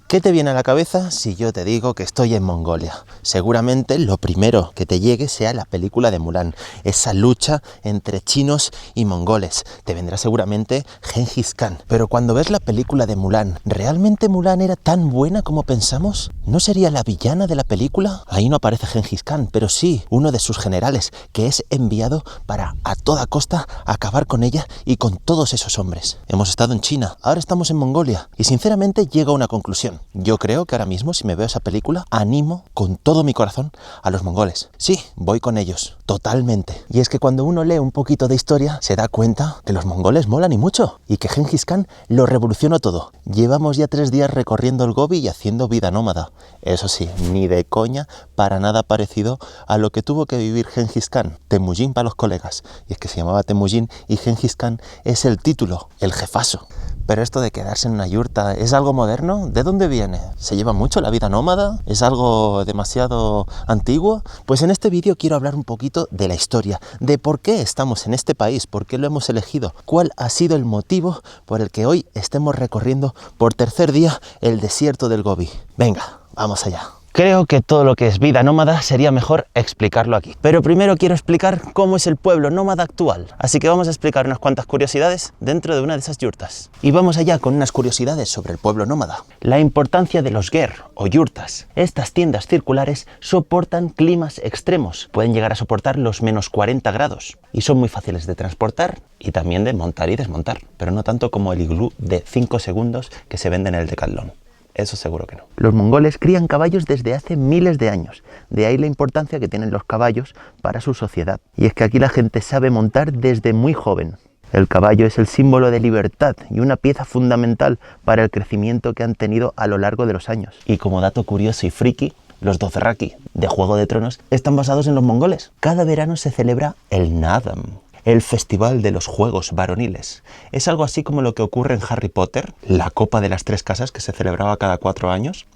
¿Qué te viene a la cabeza si yo te digo que estoy en Mongolia? Seguramente lo primero que te llegue sea la película de Mulan, esa lucha entre chinos y mongoles. Te vendrá seguramente Gengis Khan. Pero cuando ves la película de Mulan, ¿realmente Mulan era tan buena como pensamos? ¿No sería la villana de la película? Ahí no aparece Gengis Khan, pero sí uno de sus generales, que es enviado para a toda costa acabar con ella y con todos esos hombres. Hemos estado en China, ahora estamos en Mongolia y sinceramente llego a una conclusión. Yo creo que ahora mismo, si me veo esa película, animo con todo mi corazón a los mongoles. Sí, voy con ellos, totalmente. Y es que cuando uno lee un poquito de historia, se da cuenta que los mongoles molan y mucho, y que Gengis Khan lo revolucionó todo. Llevamos ya 3 días recorriendo el Gobi y haciendo vida nómada. Eso sí, ni de coña, para nada parecido a lo que tuvo que vivir Gengis Khan. Temujin para los colegas. Y es que se llamaba Temujin y Gengis Khan es el título, el jefazo. Pero esto de quedarse en una yurta, ¿es algo moderno? ¿De dónde viene? ¿Se lleva mucho la vida nómada? ¿Es algo demasiado antiguo? Pues en este vídeo quiero hablar un poquito de la historia, de por qué estamos en este país, por qué lo hemos elegido, cuál ha sido el motivo por el que hoy estemos recorriendo por 3er día el desierto del Gobi. Venga, vamos allá. Creo que todo lo que es vida nómada sería mejor explicarlo aquí. Pero primero quiero explicar cómo es el pueblo nómada actual. Así que vamos a explicar unas cuantas curiosidades dentro de una de esas yurtas. Y vamos allá con unas curiosidades sobre el pueblo nómada. La importancia de los ger o yurtas. Estas tiendas circulares soportan climas extremos. Pueden llegar a soportar los menos 40 grados. Y son muy fáciles de transportar y también de montar y desmontar. Pero no tanto como el iglú de 5 segundos que se vende en el Decathlon. Eso seguro que no. Los mongoles crían caballos desde hace miles de años. De ahí la importancia que tienen los caballos para su sociedad. Y es que aquí la gente sabe montar desde muy joven. El caballo es el símbolo de libertad y una pieza fundamental para el crecimiento que han tenido a lo largo de los años. Y como dato curioso y friki, los Dothraki de Juego de Tronos están basados en los mongoles. Cada verano se celebra el Nadam, el Festival de los Juegos Varoniles. Es algo así como lo que ocurre en Harry Potter, la Copa de las 3 Casas que se celebraba cada 4 años,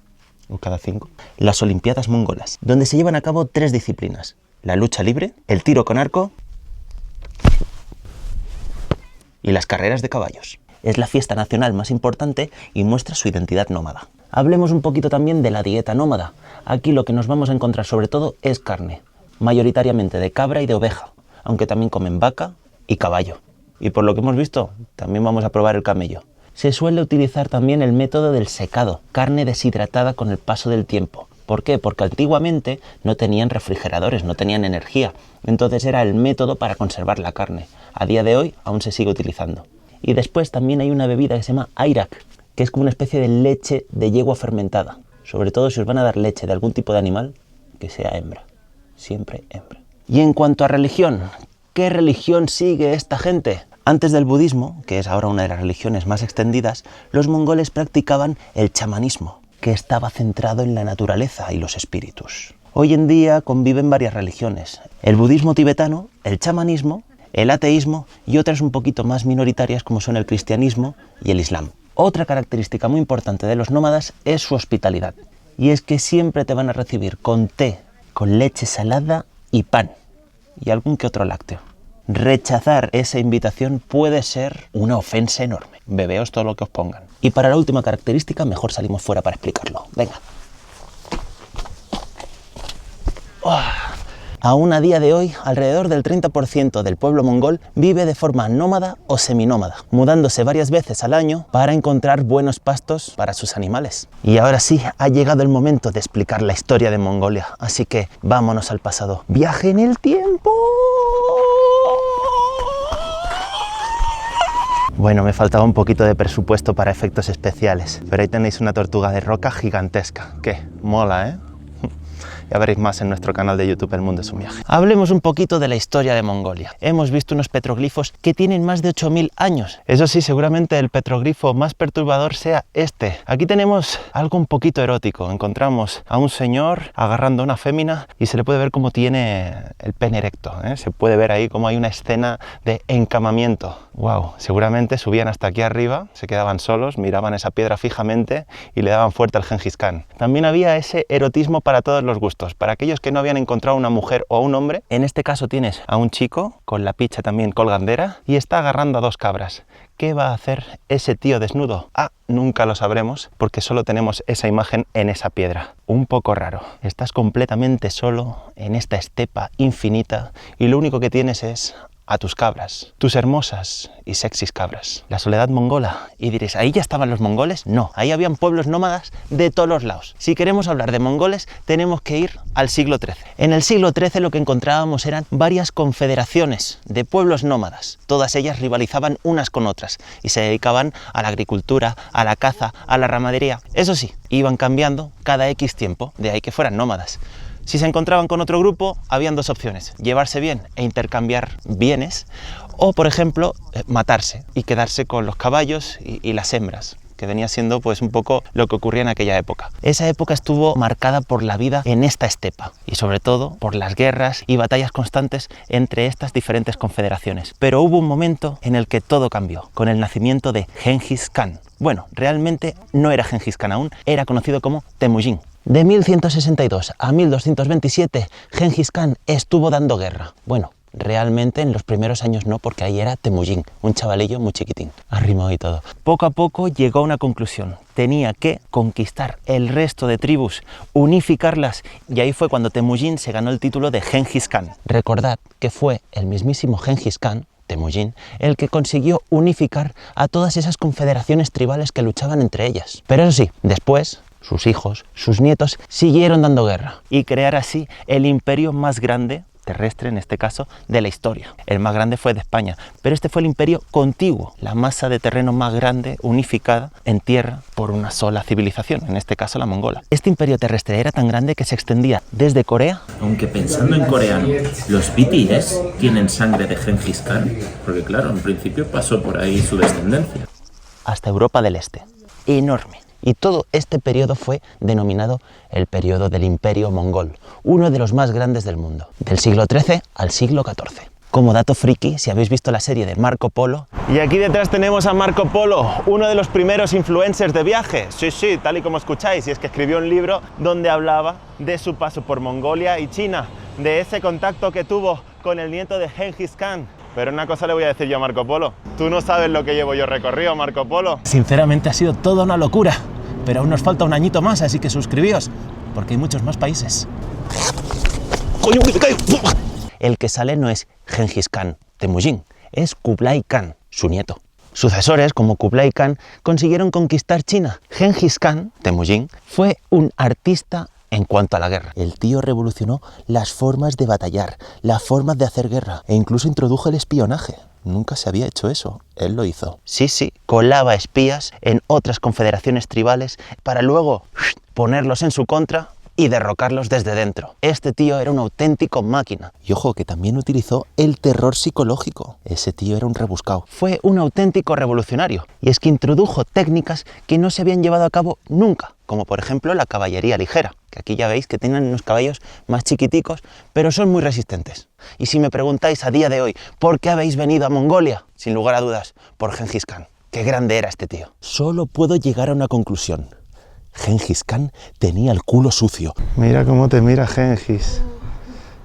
o cada 5, las Olimpiadas mongolas, donde se llevan a cabo 3 disciplinas: la lucha libre, el tiro con arco y las carreras de caballos. Es la fiesta nacional más importante y muestra su identidad nómada. Hablemos un poquito también de la dieta nómada. Aquí lo que nos vamos a encontrar sobre todo es carne, mayoritariamente de cabra y de oveja, aunque también comen vaca y caballo. Y por lo que hemos visto, también vamos a probar el camello. Se suele utilizar también el método del secado, carne deshidratada con el paso del tiempo. ¿Por qué? Porque antiguamente no tenían refrigeradores, no tenían energía. Entonces era el método para conservar la carne. A día de hoy aún se sigue utilizando. Y después también hay una bebida que se llama airak, que es como una especie de leche de yegua fermentada. Sobre todo si os van a dar leche de algún tipo de animal, que sea hembra. Siempre hembra. Y en cuanto a religión, ¿qué religión sigue esta gente? Antes del budismo, que es ahora una de las religiones más extendidas, los mongoles practicaban el chamanismo, que estaba centrado en la naturaleza y los espíritus. Hoy en día conviven varias religiones: el budismo tibetano, el chamanismo, el ateísmo y otras un poquito más minoritarias como son el cristianismo y el islam. Otra característica muy importante de los nómadas es su hospitalidad. Y es que siempre te van a recibir con té, con leche salada y pan, y algún que otro lácteo. Rechazar esa invitación puede ser una ofensa enorme. Bebeos todo lo que os pongan. Y para la última característica, mejor salimos fuera para explicarlo. Venga. Aún a día de hoy, alrededor del 30% del pueblo mongol vive de forma nómada o seminómada, mudándose varias veces al año para encontrar buenos pastos para sus animales. Y ahora sí, ha llegado el momento de explicar la historia de Mongolia, así que vámonos al pasado. ¡Viaje en el tiempo! Bueno, me faltaba un poquito de presupuesto para efectos especiales, pero ahí tenéis una tortuga de roca gigantesca. ¿Qué? Mola, ¿eh? Ya veréis más en nuestro canal de YouTube El Mundo es un Viaje. Hablemos un poquito de la historia de Mongolia. Hemos visto unos petroglifos que tienen más de 8000 años. Eso sí, seguramente el petroglifo más perturbador sea este. Aquí tenemos algo un poquito erótico. Encontramos a un señor agarrando a una fémina y se le puede ver cómo tiene el pene erecto, ¿eh? Se puede ver ahí cómo hay una escena de encamamiento. Wow, seguramente subían hasta aquí arriba, se quedaban solos, miraban esa piedra fijamente y le daban fuerte al Gengis Khan. También había ese erotismo para todos los gustos. contextos. Para aquellos que no habían encontrado una mujer o un hombre, en este caso tienes a un chico con la picha también colgandera y está agarrando a 2 cabras. ¿Qué va a hacer ese tío desnudo? Nunca lo sabremos porque solo tenemos esa imagen en esa piedra. Un poco raro. Estás completamente solo en esta estepa infinita y lo único que tienes es a tus cabras, tus hermosas y sexys cabras. La soledad mongola. Y diréis, ¿ahí ya estaban los mongoles? No, ahí habían pueblos nómadas de todos los lados. Si queremos hablar de mongoles, tenemos que ir al siglo XIII. En el siglo XIII lo que encontrábamos eran varias confederaciones de pueblos nómadas. Todas ellas rivalizaban unas con otras y se dedicaban a la agricultura, a la caza, a la ramadería. Eso sí, iban cambiando cada X tiempo, de ahí que fueran nómadas. Si se encontraban con otro grupo, habían 2 opciones, llevarse bien e intercambiar bienes, o por ejemplo, matarse y quedarse con los caballos y las hembras, que venía siendo pues un poco lo que ocurría en aquella época. Esa época estuvo marcada por la vida en esta estepa y sobre todo por las guerras y batallas constantes entre estas diferentes confederaciones. Pero hubo un momento en el que todo cambió, con el nacimiento de Gengis Khan. Bueno, realmente no era Gengis Khan aún, era conocido como Temujin. De 1162 a 1227, Gengis Khan estuvo dando guerra. Bueno, realmente en los primeros años no, porque ahí era Temujin, un chavalillo muy chiquitín, arrimado y todo. Poco a poco llegó a una conclusión. Tenía que conquistar el resto de tribus, unificarlas, y ahí fue cuando Temujin se ganó el título de Gengis Khan. Recordad que fue el mismísimo Gengis Khan, Temujin, el que consiguió unificar a todas esas confederaciones tribales que luchaban entre ellas. Pero eso sí, después sus hijos, sus nietos, siguieron dando guerra y crear así el imperio más grande, terrestre en este caso, de la historia. El más grande fue de España, pero este fue el imperio contiguo, la masa de terreno más grande unificada en tierra por una sola civilización, en este caso la mongola. Este imperio terrestre era tan grande que se extendía desde Corea. Aunque pensando en coreano, los BTS tienen sangre de Gengis Khan, porque claro, en principio pasó por ahí su descendencia. Hasta Europa del Este. Enorme. Y todo este periodo fue denominado el periodo del Imperio Mongol, uno de los más grandes del mundo, del siglo XIII al siglo XIV. Como dato friki, si habéis visto la serie de Marco Polo... Y aquí detrás tenemos a Marco Polo, uno de los primeros influencers de viaje. Sí, tal y como escucháis, y es que escribió un libro donde hablaba de su paso por Mongolia y China, de ese contacto que tuvo con el nieto de Gengis Khan. Pero una cosa le voy a decir yo a Marco Polo. Tú no sabes lo que llevo yo recorrido, Marco Polo. Sinceramente ha sido toda una locura. Pero aún nos falta un añito más, así que suscribíos, porque hay muchos más países. ¡Coño, que me caigo! El que sale no es Gengis Khan, Temujin, es Kublai Khan, su nieto. Sucesores como Kublai Khan consiguieron conquistar China. Gengis Khan, Temujin, fue un artista en cuanto a la guerra. El tío revolucionó las formas de batallar, las formas de hacer guerra e incluso introdujo el espionaje. Nunca se había hecho eso, él lo hizo. Sí, colaba espías en otras confederaciones tribales para luego ponerlos en su contra y derrocarlos desde dentro. Este tío era una auténtica máquina. Y ojo, que también utilizó el terror psicológico. Ese tío era un rebuscado. Fue un auténtico revolucionario. Y es que introdujo técnicas que no se habían llevado a cabo nunca, como por ejemplo la caballería ligera, que aquí ya veis que tienen unos caballos más chiquiticos, pero son muy resistentes. Y si me preguntáis a día de hoy, ¿por qué habéis venido a Mongolia? Sin lugar a dudas, por Gengis Khan. Qué grande era este tío. Solo puedo llegar a una conclusión. Gengis Khan tenía el culo sucio. Mira cómo te mira Gengis.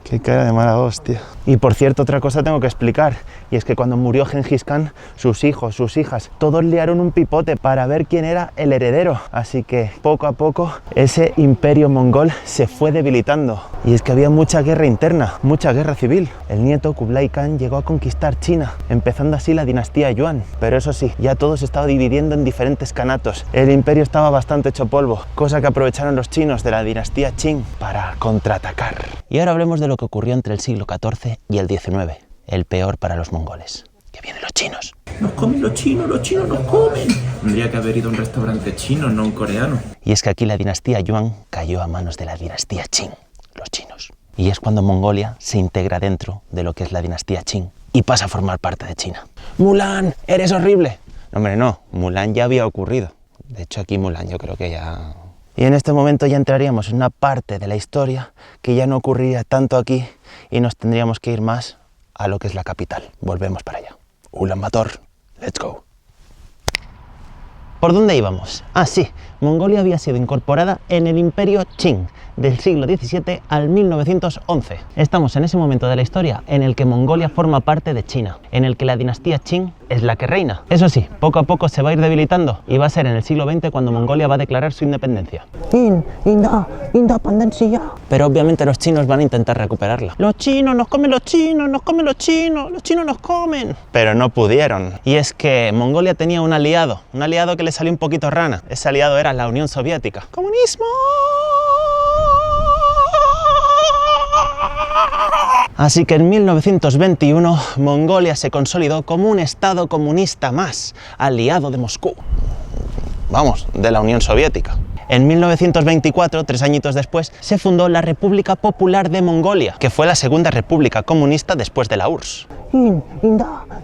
Qué cara de mala hostia. Y por cierto, otra cosa tengo que explicar, y es que cuando murió Gengis Khan, sus hijos, sus hijas, todos liaron un pipote para ver quién era el heredero. Así que poco a poco ese imperio mongol se fue debilitando. Y es que había mucha guerra interna, mucha guerra civil. El nieto Kublai Khan llegó a conquistar China, empezando así la dinastía Yuan. Pero eso sí, ya todo se estaba dividiendo en diferentes kanatos. El imperio estaba bastante hecho polvo, cosa que aprovecharon los chinos de la dinastía Qing para contraatacar. Y ahora hablemos de lo que ocurrió entre el siglo XIV y el XIX, el peor para los mongoles. ¡Que vienen los chinos! ¡Nos comen los chinos nos comen! Tendría que haber ido a un restaurante chino, no un coreano. Y es que aquí la dinastía Yuan cayó a manos de la dinastía Qing, los chinos. Y es cuando Mongolia se integra dentro de lo que es la dinastía Qing y pasa a formar parte de China. ¡Mulan, eres horrible! No, hombre, no, Mulan ya había ocurrido. De hecho, aquí Mulan yo creo que ya... Y en este momento ya entraríamos en una parte de la historia que ya no ocurriría tanto aquí y nos tendríamos que ir más a lo que es la capital. Volvemos para allá. Ulan Bator, let's go. ¿Por dónde íbamos? Ah, sí, Mongolia había sido incorporada en el Imperio Qing del siglo XVII al 1911. Estamos en ese momento de la historia en el que Mongolia forma parte de China, en el que la dinastía Qing es la que reina. Eso sí, poco a poco se va a ir debilitando y va a ser en el siglo XX cuando Mongolia va a declarar su independencia. Independencia. Pero obviamente los chinos van a intentar recuperarla. Los chinos, nos comen los chinos, nos comen los chinos nos comen. Pero no pudieron. Y es que Mongolia tenía un aliado que le salió un poquito rana. Ese aliado era la Unión Soviética. ¡Comunismo! Así que en 1921 Mongolia se consolidó como un estado comunista más, aliado de Moscú. Vamos, de la Unión Soviética. En 1924, 3 añitos después, se fundó la República Popular de Mongolia, que fue la segunda república comunista después de la URSS.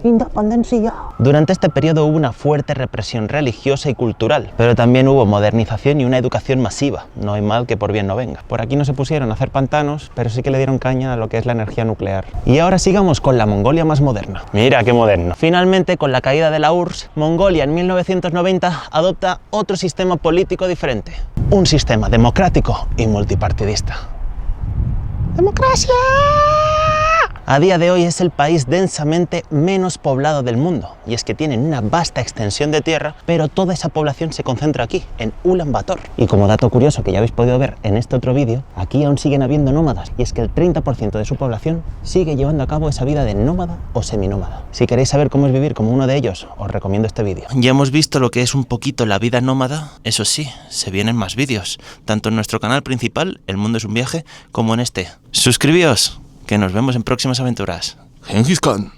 Independencia. Durante este periodo hubo una fuerte represión religiosa y cultural, pero también hubo modernización y una educación masiva. No hay mal que por bien no venga. Por aquí no se pusieron a hacer pantanos, pero sí que le dieron caña a lo que es la energía nuclear. Y ahora sigamos con la Mongolia más moderna. Mira qué moderno. Finalmente, con la caída de la URSS, Mongolia en 1990 adopta otro sistema político diferente. Un sistema democrático y multipartidista. ¡Democracia! A día de hoy es el país densamente menos poblado del mundo, y es que tienen una vasta extensión de tierra, pero toda esa población se concentra aquí, en Ulan Bator. Y como dato curioso que ya habéis podido ver en este otro vídeo, aquí aún siguen habiendo nómadas, y es que el 30% de su población sigue llevando a cabo esa vida de nómada o seminómada. Si queréis saber cómo es vivir como uno de ellos, os recomiendo este vídeo. Ya hemos visto lo que es un poquito la vida nómada, eso sí, se vienen más vídeos, tanto en nuestro canal principal, El Mundo es un Viaje, como en este. ¡Suscribíos! Que nos vemos en próximas aventuras. Gengis Khan.